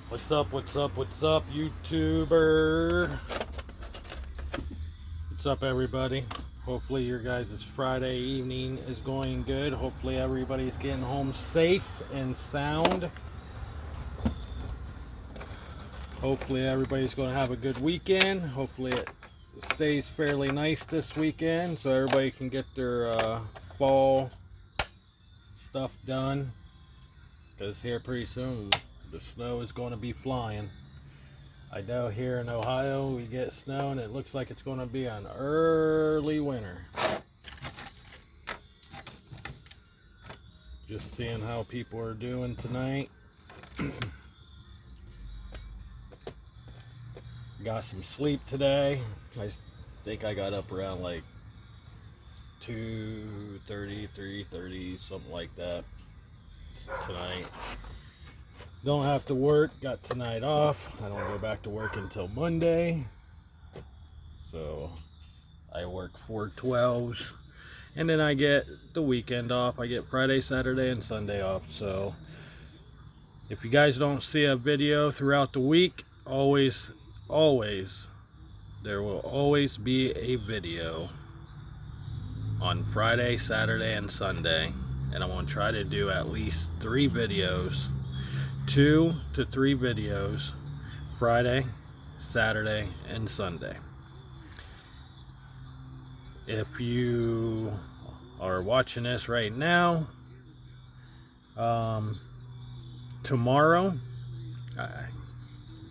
What's up, YouTuber? What's up, everybody? Hopefully your guys' Friday evening is going good. Hopefully everybody's getting home safe and sound. Hopefully everybody's going to have a good weekend. Hopefully it stays fairly nice this weekend so everybody can get their fall stuff done. Because here pretty soon the snow is going to be flying. I know here in Ohio we get snow and it looks like it's going to be an early winter. Just seeing how people are doing tonight. Got some sleep today. I think I got up around like 2:30, 3:30, something like that tonight. Don't have to work, got tonight off. I don't go back to work until Monday. So I work 4/12s. And then I get the weekend off. I get Friday, Saturday, and Sunday off. So if you guys don't see a video throughout the week, always, there will always be a video on Friday, Saturday, and Sunday. And I'm going to try to do at least 3 videos. 2 to 3 videos Friday, Saturday, and Sunday. If you are watching this right now, tomorrow, I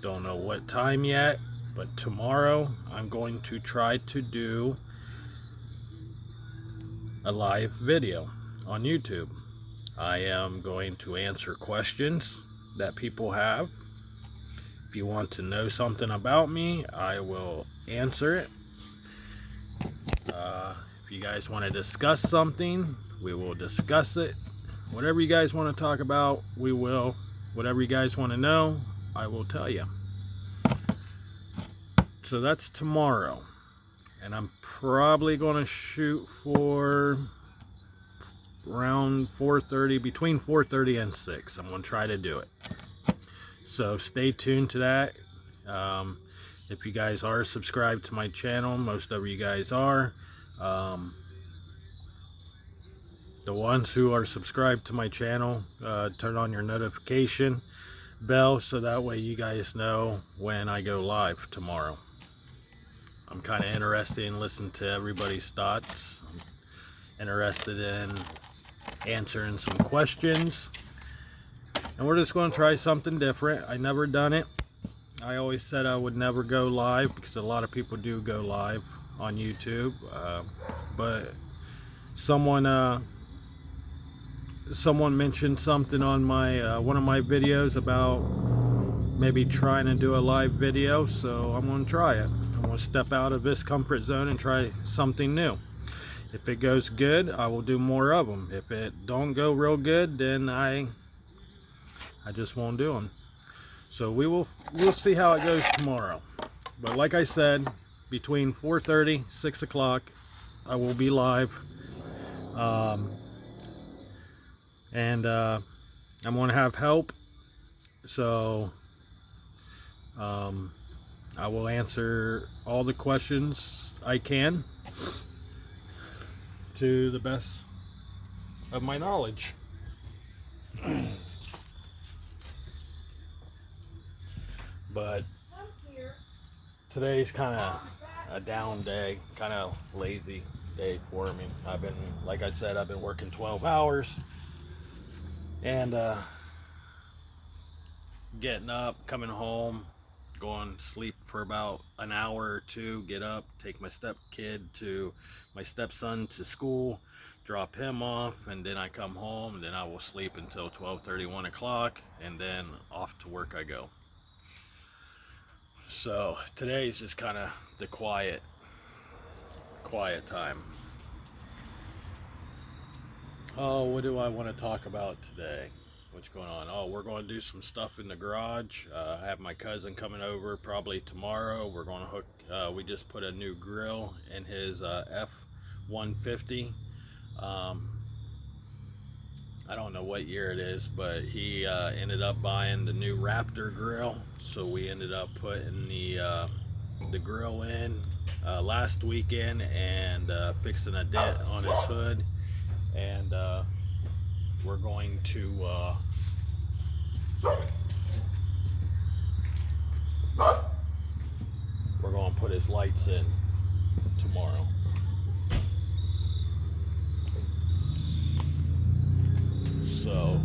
don't know what time yet, but tomorrow I'm going to try to do a live video on YouTube. I am going to answer questions that people have. If you want to know something about me, I will answer it. If you guys want to discuss something, we will discuss it. Whatever you guys want to talk about, we will. Whatever you guys want to know, I will tell you. So that's tomorrow. And I'm probably going to shoot for around 4:30, between 4:30 and 6. I'm going to try to do it. So stay tuned to that. If you guys are subscribed to my channel, most of you guys are. The ones who are subscribed to my channel, turn on your notification bell so that way you guys know when I go live tomorrow. I'm kind of interested in listening to everybody's thoughts. I'm interested in answering some questions. And we're just going to try something different. I never done it. I always said I would never go live because a lot of people do go live on YouTube. But someone mentioned something on my one of my videos about maybe trying to do a live video, so I'm going to try it. I'm going to step out of this comfort zone and try something new. If it goes good, I will do more of them. If it don't go real good, then I just won't do them. So we'll see how it goes tomorrow. But like I said, between 4:30, 6 o'clock, I will be live. And I'm going to have help. So I will answer all the questions I can to the best of my knowledge. But today's kind of a down day, kind of lazy day for me. Like I said, I've been working 12 hours and getting up, coming home, going to sleep for about an hour or two, get up, take my stepson to school, drop him off, and then I come home, and then I will sleep until 12:30, 1 o'clock, and then off to work I go. So today's just kind of the quiet time. Oh, what do I want to talk about today? What's going on? Oh, we're going to do some stuff in the garage. I have my cousin coming over probably tomorrow. We're going to hook, we just put a new grill in his F-150. I don't know what year it is, but he ended up buying the new Raptor grill. So we ended up putting the grill in last weekend and fixing a dent on his hood. And we're going to put his lights in tomorrow. So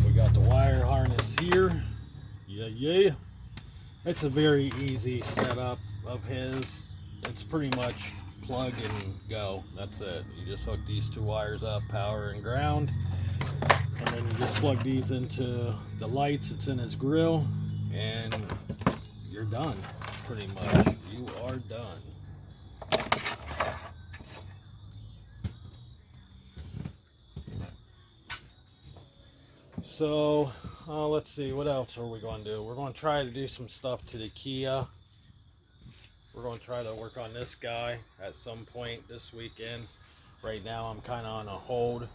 we got the wire harness here. Yeah. It's a very easy setup of his. It's pretty much plug and go. That's it. You just hook these two wires up, power and ground, and then you just plug these into the lights. It's in his grill, and you're done. Pretty much, you are done. So let's see, what else are we going to do? We're going to try to do some stuff to the Kia. We're going to try to work on this guy at some point this weekend. Right now I'm kind of on a hold,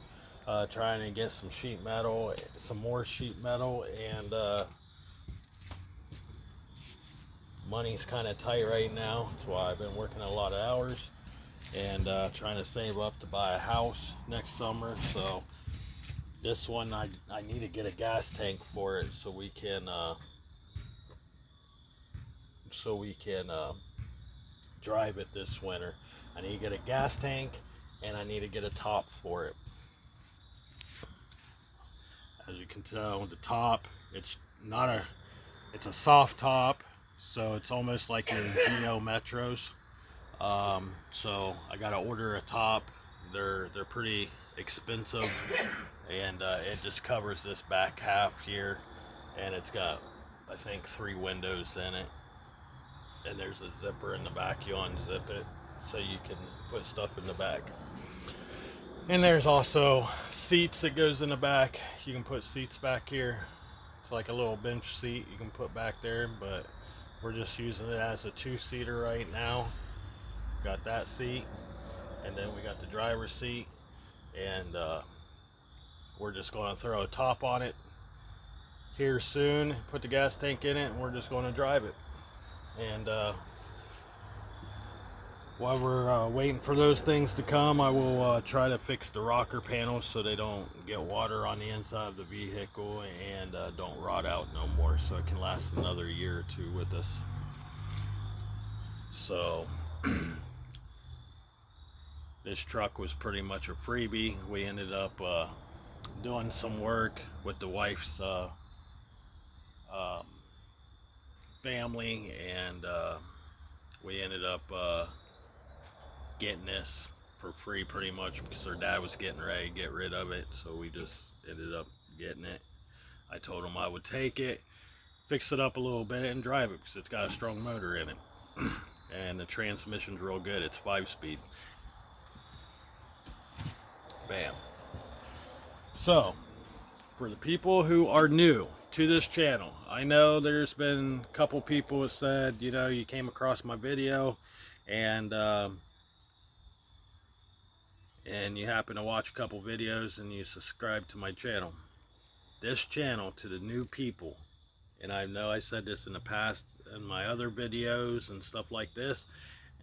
trying to get some sheet metal, some more sheet metal, and money's kind of tight right now. That's why I've been working a lot of hours and trying to save up to buy a house next summer. So this one, I need to get a gas tank for it so we can drive it this winter. I need to get a gas tank and I need to get a top for it. As you can tell, the top, it's a soft top, so it's almost like your Geo Metros. So I gotta order a top. They're pretty expensive, and it just covers this back half here, and it's got, I think, 3 windows in it, and there's a zipper in the back. You unzip it so you can put stuff in the back, and there's also seats that goes in the back. You can put seats back here. It's like a little bench seat you can put back there, but we're just using it as a 2-seater right now. Got that seat, and then we got the driver's seat, and we're just going to throw a top on it here soon, put the gas tank in it, and we're just going to drive it. And while we're waiting for those things to come, I will try to fix the rocker panels so they don't get water on the inside of the vehicle and don't rot out no more, so it can last another year or 2 with us. So this truck was pretty much a freebie. We ended up doing some work with the wife's family, and we ended up getting this for free pretty much because her dad was getting ready to get rid of it, so we just ended up getting it. I told him I would take it, fix it up a little bit, and drive it because it's got a strong motor in it. And the transmission's real good. It's 5-speed. Bam. So for the people who are new to this channel, I know there's been a couple people who said, you know, you came across my video and you happen to watch a couple videos and you subscribe to my channel. This channel, to the new people, and I know I said this in the past in my other videos and stuff like this,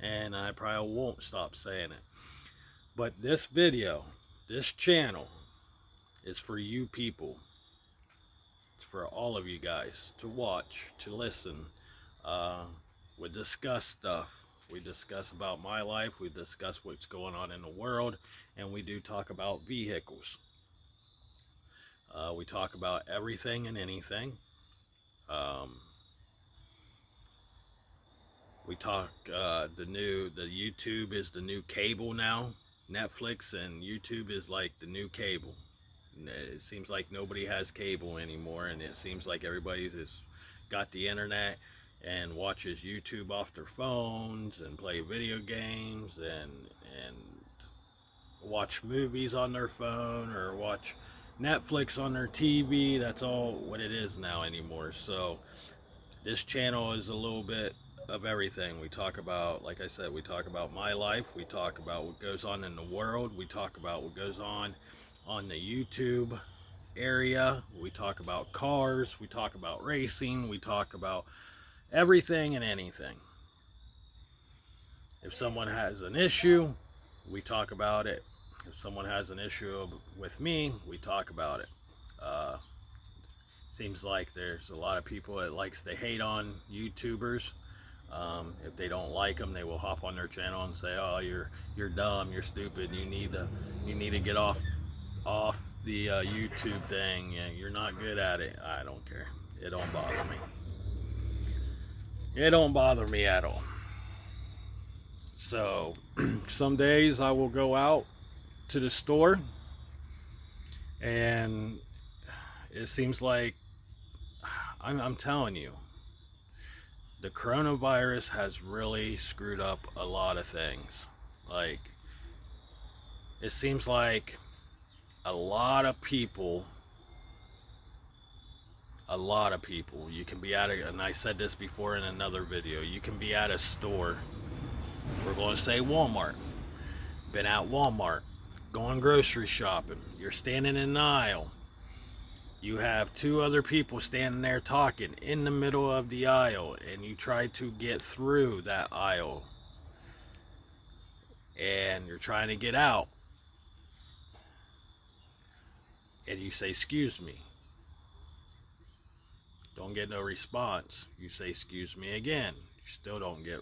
and I probably won't stop saying it, but this video, this channel, is for you people. It's for all of you guys to watch, to listen. We discuss stuff. We discuss about my life. We discuss what's going on in the world, and we do talk about vehicles. We talk about everything and anything. We talk the YouTube is the new cable now. Netflix and YouTube is like the new cable. It seems like nobody has cable anymore, and it seems like everybody has got the internet and watches YouTube off their phones and play video games and watch movies on their phone or watch Netflix on their TV. That's all what it is now anymore. So this channel is a little bit of everything. We talk about, like I said, we talk about my life. We talk about what goes on in the world. We talk about what goes on the YouTube area. We talk about cars. We talk about racing. We talk about everything and anything. If someone has an issue, we talk about it. If someone has an issue with me, we talk about it. Seems like there's a lot of people that likes to hate on YouTubers. If they don't like them, they will hop on their channel and say, "Oh, you're dumb, you're stupid. You need to get off the YouTube thing. Yeah, you're not good at it." I don't care. It don't bother me. It don't bother me at all. So some days I will go out to the store, and it seems like I'm telling you, the coronavirus has really screwed up a lot of things. Like, it seems like a lot of people, you can be at and I said this before in another video, you can be at a store, we're going to say Walmart, been at Walmart, going grocery shopping, you're standing in an aisle, you have two other people standing there talking in the middle of the aisle, and you try to get through that aisle, and you're trying to get out, and you say, "Excuse me." Don't get no response. You say, "Excuse me" again. You still don't get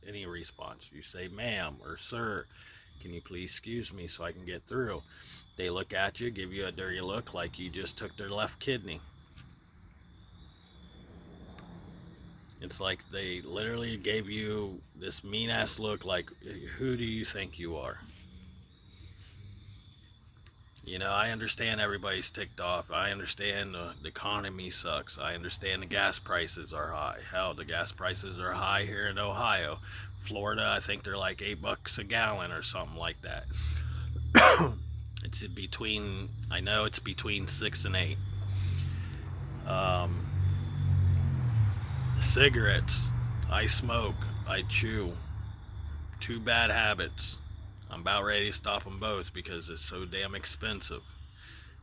any response. You say, "Ma'am" or "Sir, can you please excuse me so I can get through?" They look at you, give you a dirty look like you just took their left kidney. It's like they literally gave you this mean ass look like, who do you think you are? You know, I understand everybody's ticked off. I understand the economy sucks. I understand the gas prices are high. Hell, the gas prices are high here in Ohio. Florida, I think they're like $8 a gallon or something like that. It's between, I know it's between 6 and 8. Cigarettes, I smoke, I chew. Two bad habits. I'm about ready to stop them both because it's so damn expensive.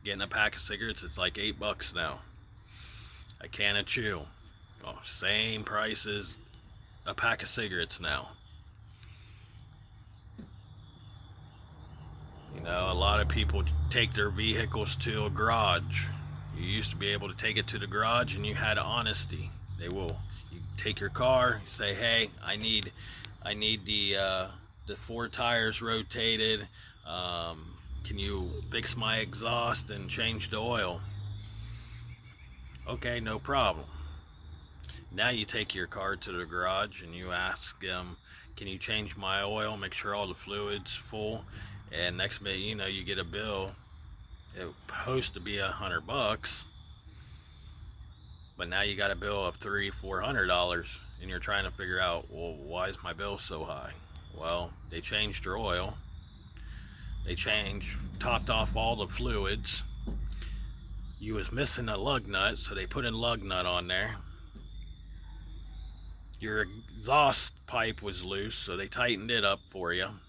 Getting a pack of cigarettes, it's like $8 now. A can of chew, oh, same price as a pack of cigarettes now. You know, a lot of people take their vehicles to a garage. You used to be able to take it to the garage and you had honesty. They will. You take your car, say, "Hey, I need the 4 tires rotated. Can you fix my exhaust and change the oil?" Okay, no problem. Now you take your car to the garage and you ask them, "Can you change my oil, make sure all the fluid's full?" And next minute, you know, you get a bill. It was supposed to be $100, but now you got a bill of $300-400, and you're trying to figure out, well, why is my bill so high? Well, they changed your oil. They topped off all the fluids. You was missing a lug nut, so they put a lug nut on there. Your exhaust pipe was loose, so they tightened it up for you.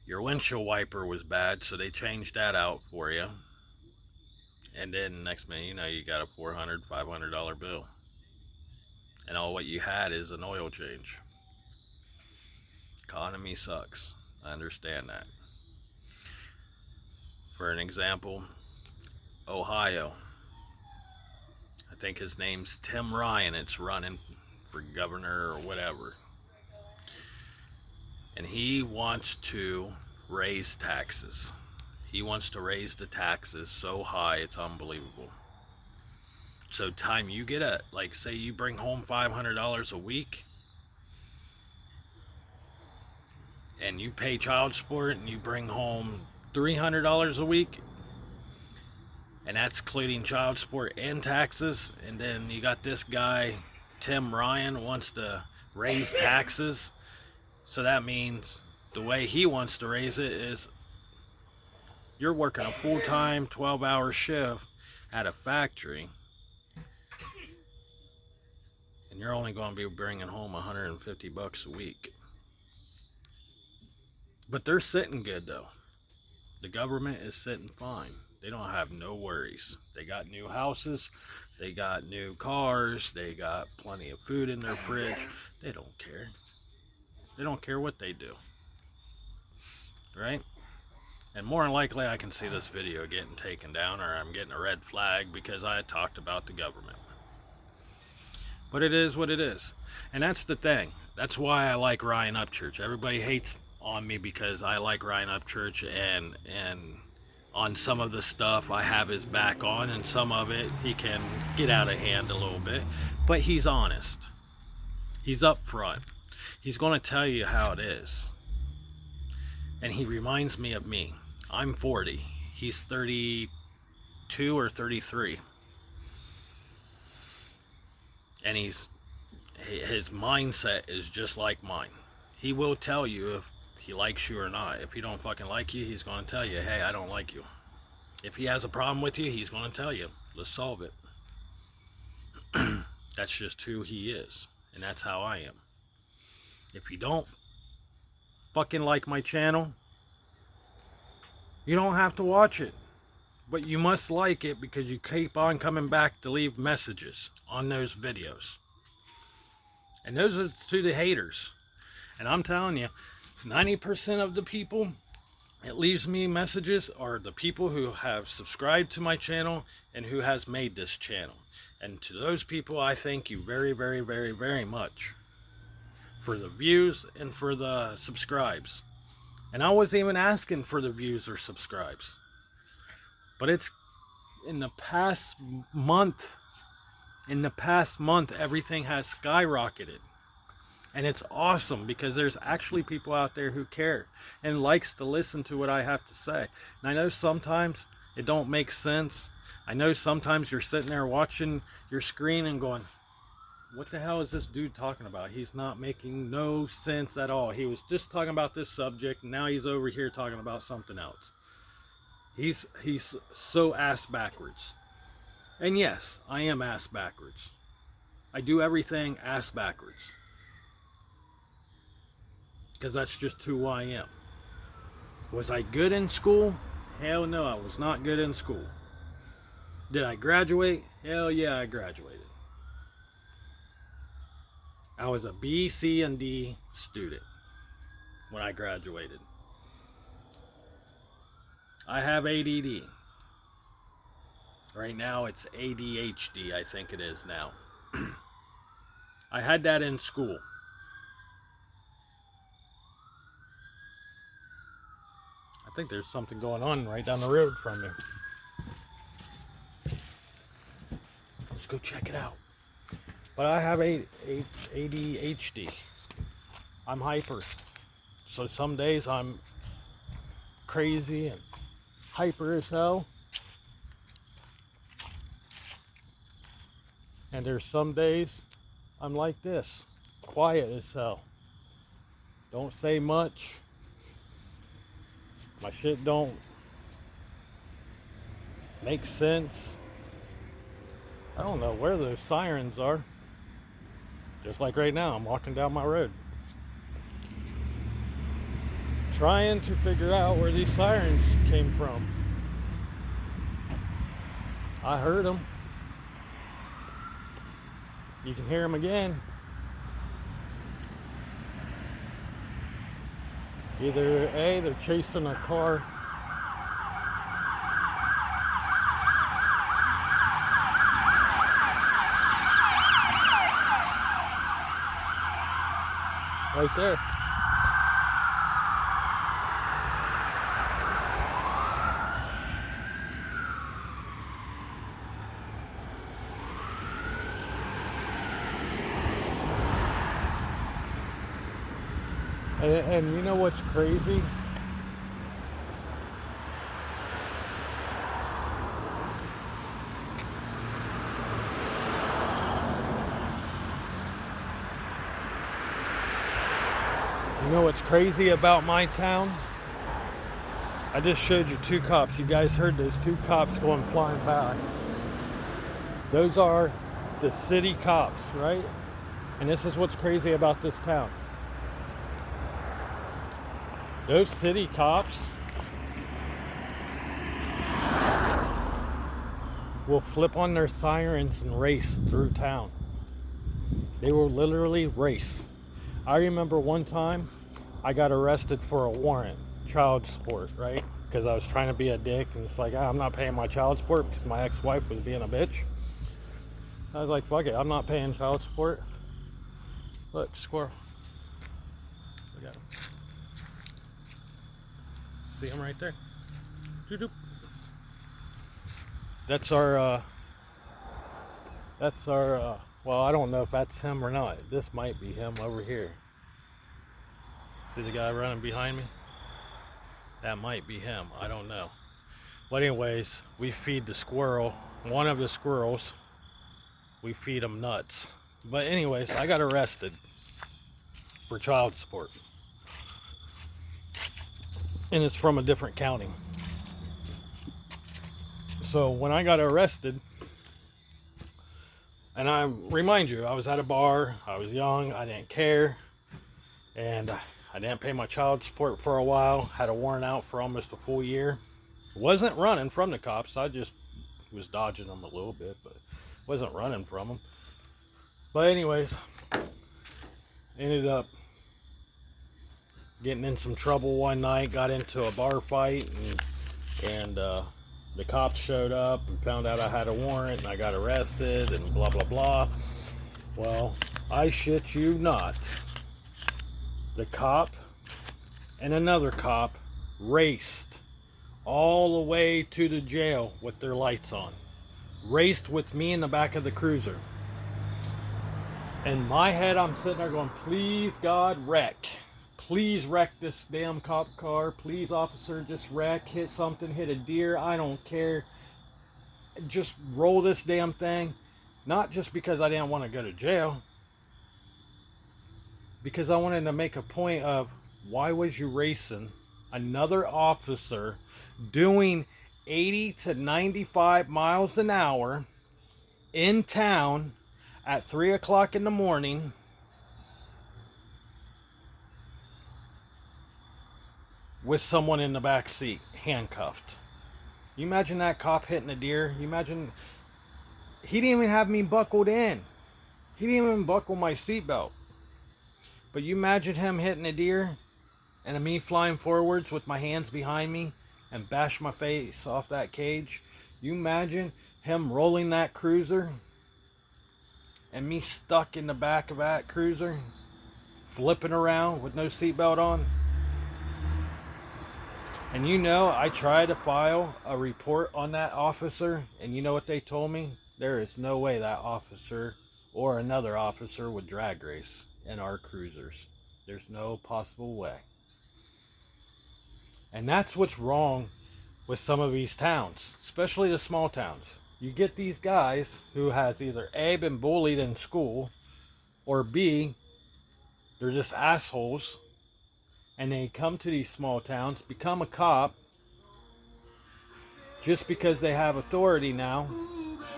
Your windshield wiper was bad, so they changed that out for you. And then next minute, you know, you got a $400-500 bill. And all what you had is an oil change. Economy sucks. I understand that. For an example, Ohio. I think his name's Tim Ryan. It's running for governor or whatever. And he wants to raise taxes. He wants to raise the taxes so high, it's unbelievable. So time you get like say you bring home $500 a week, and you pay child support and you bring home $300 a week, and that's including child support and taxes, and then you got this guy, Tim Ryan, wants to raise taxes. So that means the way he wants to raise it is you're working a full-time 12-hour shift at a factory, and you're only going to be bringing home $150 a week. But they're sitting good though. The government is sitting fine. They don't have no worries. They got new houses, they got new cars, they got plenty of food in their fridge. They don't care. They don't care what they do. Right? And more than likely I can see this video getting taken down, or I'm getting a red flag because I talked about the government. But it is what it is. And that's the thing. That's why I like Ryan Upchurch. Everybody hates on me because I like Ryan Upchurch, and on some of the stuff I have his back on, and some of it he can get out of hand a little bit. But he's honest. He's upfront. He's going to tell you how it is. And he reminds me of me. I'm 40. He's 32 or 33. And his mindset is just like mine. He will tell you if he likes you or not. If he don't fucking like you, he's going to tell you, hey, I don't like you. If he has a problem with you, he's going to tell you, let's solve it. That's just who he is. And that's how I am. If you don't fucking like my channel, you don't have to watch it. But you must like it because you keep on coming back to leave messages on those videos. And those are to the haters. And I'm telling you, 90% of the people that leaves me messages are the people who have subscribed to my channel and who has made this channel. And to those people, I thank you very, very, very, very much for the views and for the subscribes. And I wasn't even asking for the views or subscribes. But it's in the past month, everything has skyrocketed. And it's awesome because there's actually people out there who care and likes to listen to what I have to say. And I know sometimes it don't make sense. I know sometimes you're sitting there watching your screen and going, what the hell is this dude talking about? He's not making no sense at all. He was just talking about this subject, and now he's over here talking about something else. He's so ass backwards. And yes, I am ass backwards. I do everything ass backwards. Because that's just who I am. Was I good in school? Hell no, I was not good in school. Did I graduate? Hell yeah, I graduated. I was a B, C, and D student when I graduated. I have ADD. Right now it's ADHD, I think it is now. I had that in school. I think there's something going on right down the road from me. Let's go check it out. But I have ADHD. I'm hyper. So some days I'm crazy and hyper as hell. And there's some days I'm like this, quiet as hell. Don't say much. My shit don't make sense. I don't know where those sirens are. Just like right now, I'm walking down my road, trying to figure out where these sirens came from. I heard them. You can hear them again. Either A, they're chasing a car. Right there. And you know what's crazy? You know what's crazy about my town? I just showed you two cops. You guys heard those two cops going flying by. Those are the city cops, right? And this is what's crazy about this town. Those city cops will flip on their sirens and race through town. They will literally race. I remember one time I got arrested for a warrant, child support, right? Because I was trying to be a dick, and it's like, I'm not paying my child support because my ex-wife was being a bitch. I was like, fuck it, I'm not paying child support. Look, squirrel. Look at him. See him right there? Doo-doo. That's our, well, I don't know if that's him or not. This might be him over here. See the guy running behind me? That might be him. I don't know. But anyways, we feed the squirrel, one of the squirrels, we feed him nuts. But anyways, I got arrested for child support. And it's from a different county. So when I got arrested, and I remind you, I was at a bar, I was young, I didn't care, and I didn't pay my child support for a while, had a warrant out for almost a full year. Wasn't running from the cops, I just was dodging them a little bit, but wasn't running from them. But anyways, ended up getting in some trouble one night, got into a bar fight, and the cops showed up and found out I had a warrant, and I got arrested, and blah, blah, blah. Well, I shit you not. The cop and another cop raced all the way to the jail with their lights on. Raced with me in the back of the cruiser. In my head, I'm sitting there going, please, God, wreck. Please wreck this damn cop car. Please, officer, just wreck. Hit something, hit a deer. I don't care. Just roll this damn thing. Not just because I didn't want to go to jail. Because I wanted to make a point of, why was you racing another officer doing 80 to 95 miles an hour in town at 3 o'clock in the morning with someone in the back seat, handcuffed? You imagine that cop hitting a deer? You imagine, he didn't even have me buckled in. He didn't even buckle my seatbelt. But you imagine him hitting a deer and me flying forwards with my hands behind me and bash my face off that cage. You imagine him rolling that cruiser and me stuck in the back of that cruiser, flipping around with no seatbelt on. And you know, I tried to file a report on that officer, and you know what they told me? There is no way that officer or another officer would drag race in our cruisers. There's no possible way. And that's what's wrong with some of these towns, especially the small towns. You get these guys who has either A, been bullied in school, or B, they're just assholes, and they come to these small towns, become a cop, just because they have authority now.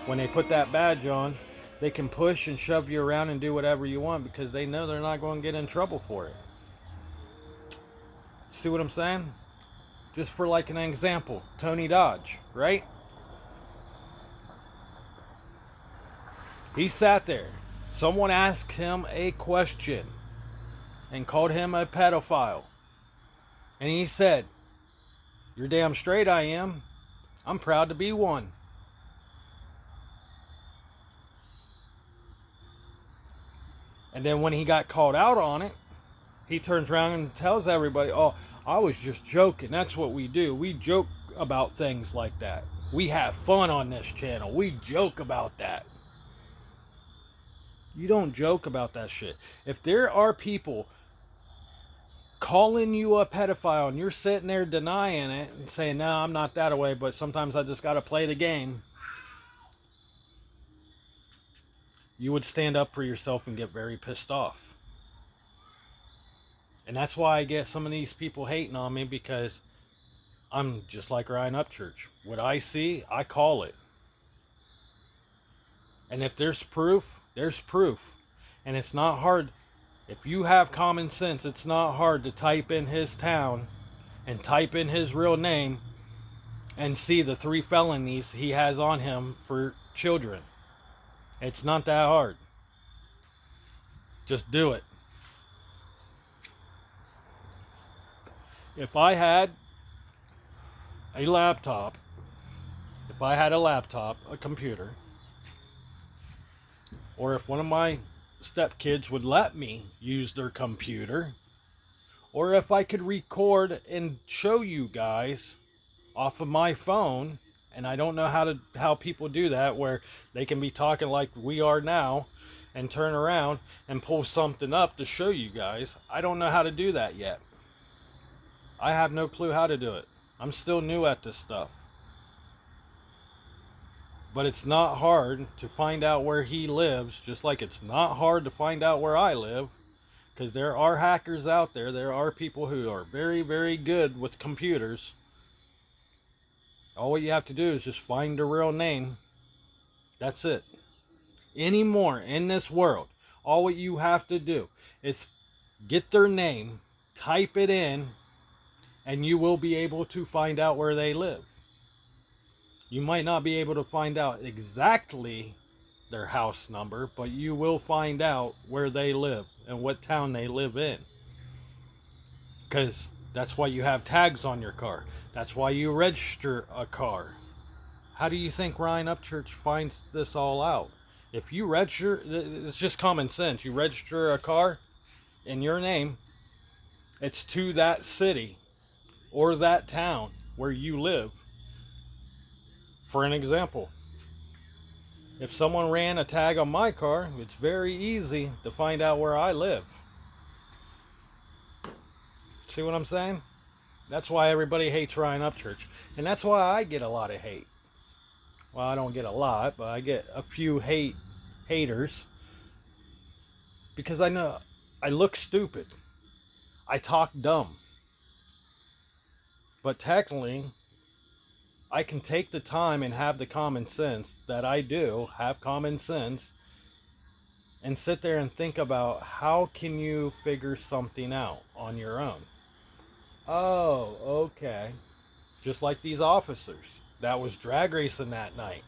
When they put that badge on, they can push and shove you around and do whatever you want because they know they're not going to get in trouble for it. See what I'm saying? Just for like an example, Tony Dodge, right? He sat there. Someone asked him a question and called him a pedophile. And he said, "You're damn straight I am. I'm proud to be one." And then when he got called out on it, he turns around and tells everybody, "Oh, I was just joking. That's what we do. We joke about things like that. We have fun on this channel. We joke about that." You don't joke about that shit. If there are people calling you a pedophile and you're sitting there denying it and saying, "No, I'm not that way, but sometimes I just got to play the game," you would stand up for yourself and get very pissed off. And that's why I get some of these people hating on me, because I'm just like Ryan Upchurch. What I see, I call it. And if there's proof, there's proof. And it's not hard. If you have common sense, it's not hard to type in his town and type in his real name and see the 3 felonies he has on him for children. It's not that hard. Just do it. If I had a laptop, a computer, or if one of my stepkids would let me use their computer, or if I could record and show you guys off of my phone, and I don't know how people do that, where they can be talking like we are now and turn around and pull something up to show you guys. I don't know how to do that yet. I have no clue how to do it. I'm still new at this stuff. But it's not hard to find out where he lives, just like it's not hard to find out where I live, because there are hackers out there. There are people who are very, very good with computers. All you have to do is just find the real name. That's it. Anymore in this world, all what you have to do is get their name, type it in, and you will be able to find out where they live. You might not be able to find out exactly their house number, but you will find out where they live and what town they live in. Because that's why you have tags on your car. That's why you register a car. How do you think Ryan Upchurch finds this all out? If you register, it's just common sense. You register a car in your name, it's to that city or that town where you live. For an example, if someone ran a tag on my car, it's very easy to find out where I live. See what I'm saying? That's why everybody hates Ryan Upchurch. And that's why I get a lot of hate. Well, I don't get a lot, but I get a few haters. Because I know I look stupid. I talk dumb. But technically, I can take the time and have the common sense that I do, have common sense, and sit there and think about how can you figure something out on your own. Oh, okay. Just like these officers that was drag racing that night.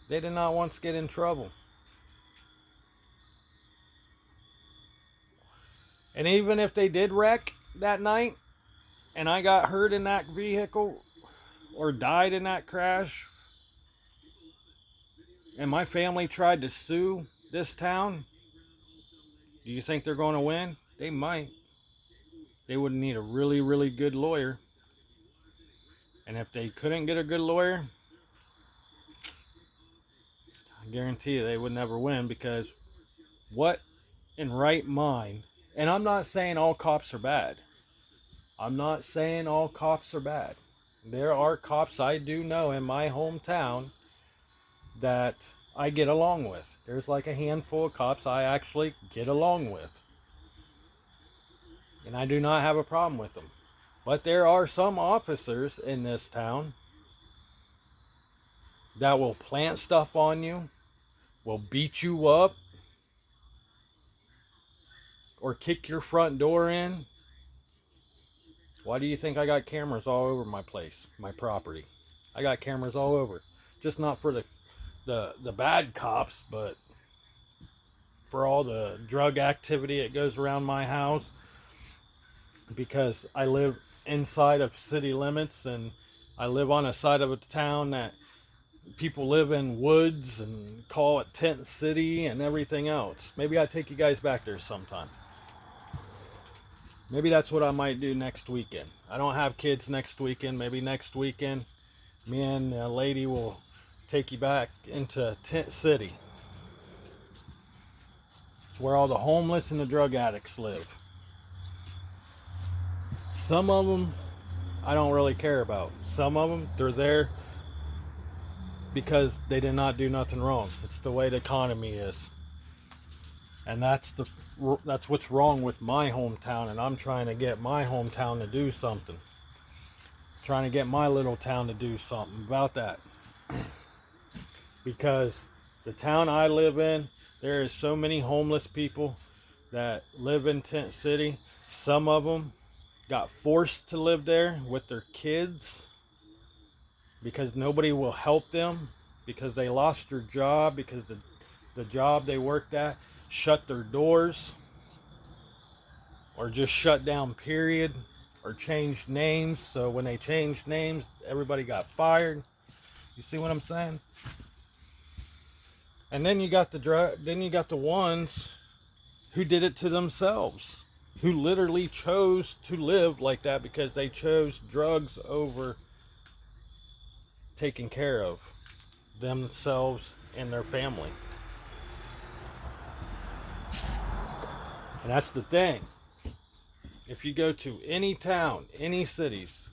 They did not once get in trouble. And even if they did wreck that night, and I got hurt in that vehicle or died in that crash, and my family tried to sue this town, do you think they're going to win? They might. They would need a really, really good lawyer. And if they couldn't get a good lawyer, I guarantee you they would never win, because what in right mind, and I'm not saying all cops are bad. I'm not saying all cops are bad. There are cops I do know in my hometown that I get along with. There's like a handful of cops I actually get along with. And I do not have a problem with them. But there are some officers in this town that will plant stuff on you, will beat you up, or kick your front door in. Why do you think I got cameras all over my place, my property? I got cameras all over. Just not for the bad cops, but for all the drug activity that goes around my house. Because I live inside of city limits, and I live on a side of a town that people live in woods and call it Tent City and everything else. Maybe I'll take you guys back there sometime. Maybe that's what I might do next weekend. I don't have kids next weekend. Maybe next weekend, me and a lady will take you back into Tent City. It's where all the homeless and the drug addicts live. Some of them I don't really care about. Some of them, they're there because they did not do nothing wrong. It's the way the economy is. And that's what's wrong with my hometown, and I'm trying to get my hometown to do something. Trying to get my little town to do something about that. Because The town I live in, there is so many homeless people that live in Tent City. Some of them got forced to live there with their kids because nobody will help them, because they lost their job, because the job they worked at shut their doors, or just shut down, period, or changed names. So when they changed names, everybody got fired. You see what I'm saying? And then you got the ones who did it to themselves, who literally chose to live like that because they chose drugs over taking care of themselves and their family. And that's the thing. If you go to any town, any cities,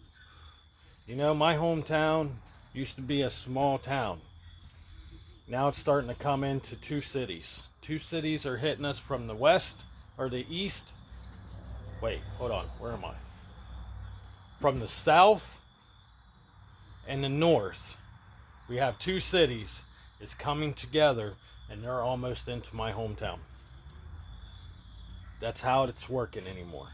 you know, my hometown used to be a small town. Now it's starting to come into two cities. Two cities are hitting us from the west or the east. Wait, hold on. Where am I? From the south and the north. We have two cities. It's coming together, and they're almost into my hometown. That's how it's working anymore.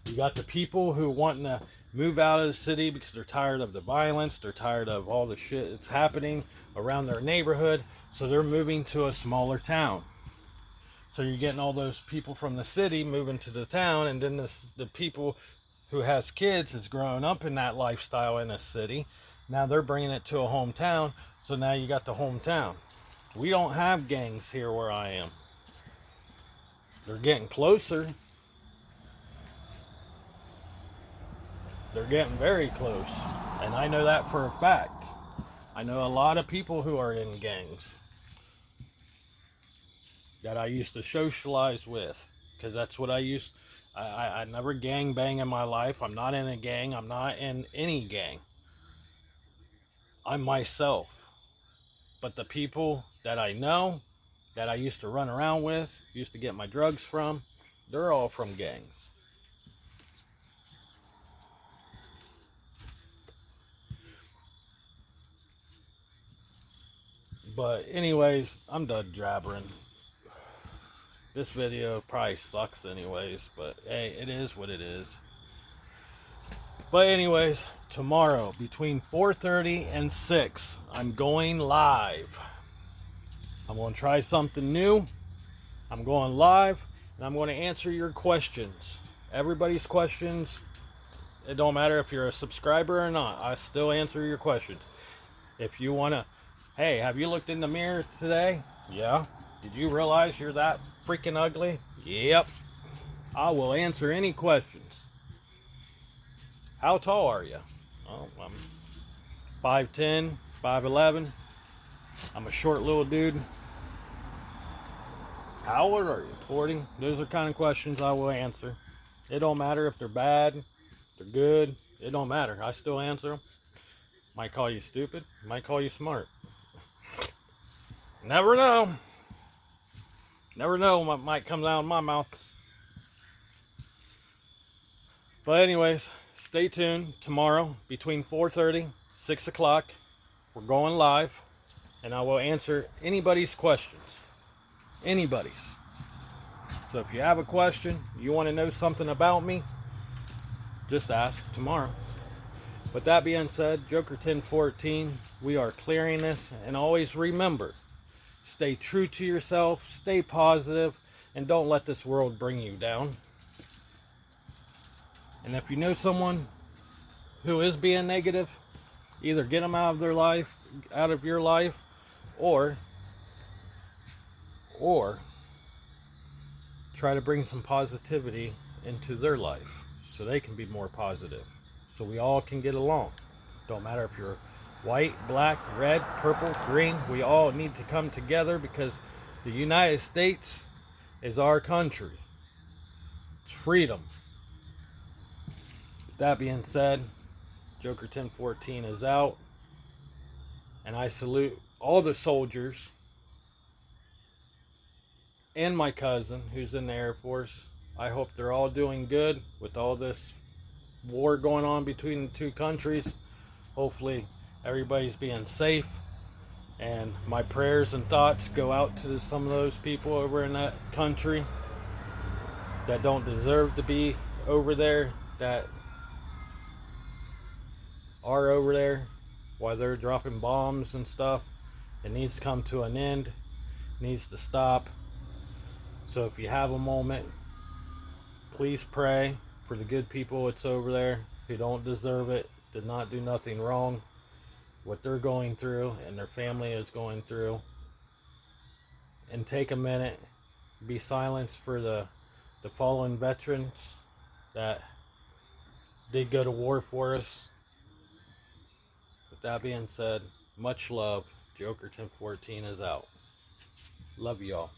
You got the people who wanting to move out of the city because they're tired of the violence, they're tired of all the shit that's happening around their neighborhood, so they're moving to a smaller town. So you're getting all those people from the city moving to the town, and then the people who has kids has grown up in that lifestyle in a city. Now they're bringing it to a hometown, so now you got the hometown. We don't have gangs here where I am. They're getting closer. They're getting very close. And I know that for a fact. I know a lot of people who are in gangs that I used to socialize with. Because that's what I used. I never gang bang in my life. I'm not in a gang. I'm not in any gang. I'm myself. But the people that I know, that I used to run around with, used to get my drugs from, they're all from gangs. But anyways, I'm done jabbering. This video probably sucks anyways, but hey, it is what it is. But anyways, tomorrow between 4:30 and 6, I'm going live. I'm going to try something new. I'm going live, and I'm going to answer your questions. Everybody's questions. It don't matter if you're a subscriber or not. I still answer your questions. If you want to, hey, have you looked in the mirror today? Yeah. Did you realize you're that freaking ugly? Yep. I will answer any questions. How tall are you? Oh, I'm 5'10", 5'11". I'm a short little dude. How old are you? 40? Those are kind of questions I will answer. It don't matter if they're bad, they're good. It don't matter. I still answer them. Might call you stupid. Might call you smart. Never know. Never know what might come out of my mouth. But anyways, stay tuned. Tomorrow between 4:30, 6 o'clock, we're going live, and I will answer anybody's questions. Anybody's. So if you have a question, you want to know something about me, just ask tomorrow. With that being said, Joker 1014, we are clearing this, and always remember, stay true to yourself, stay positive, and don't let this world bring you down. And if you know someone who is being negative, either get them out of their life, out of your life, or try to bring some positivity into their life so they can be more positive, so we all can get along. Don't matter if you're white, black, red, purple, green, we all need to come together because the United States is our country. It's freedom. With that being said, Joker 1014 is out, and I salute all the soldiers and my cousin who's in the Air Force. I hope they're all doing good with all this war going on between the two countries. Hopefully everybody's being safe, And my prayers and thoughts go out to some of those people over in that country that don't deserve to be over there, that are over there while they're dropping bombs and stuff. It needs to come to an end. It needs to stop. So if you have a moment, please pray for the good people that's over there who don't deserve it, did not do nothing wrong, what they're going through and their family is going through. And take a minute, be silenced for the fallen veterans that did go to war for us. With that being said, much love. Joker 1014 is out. Love y'all.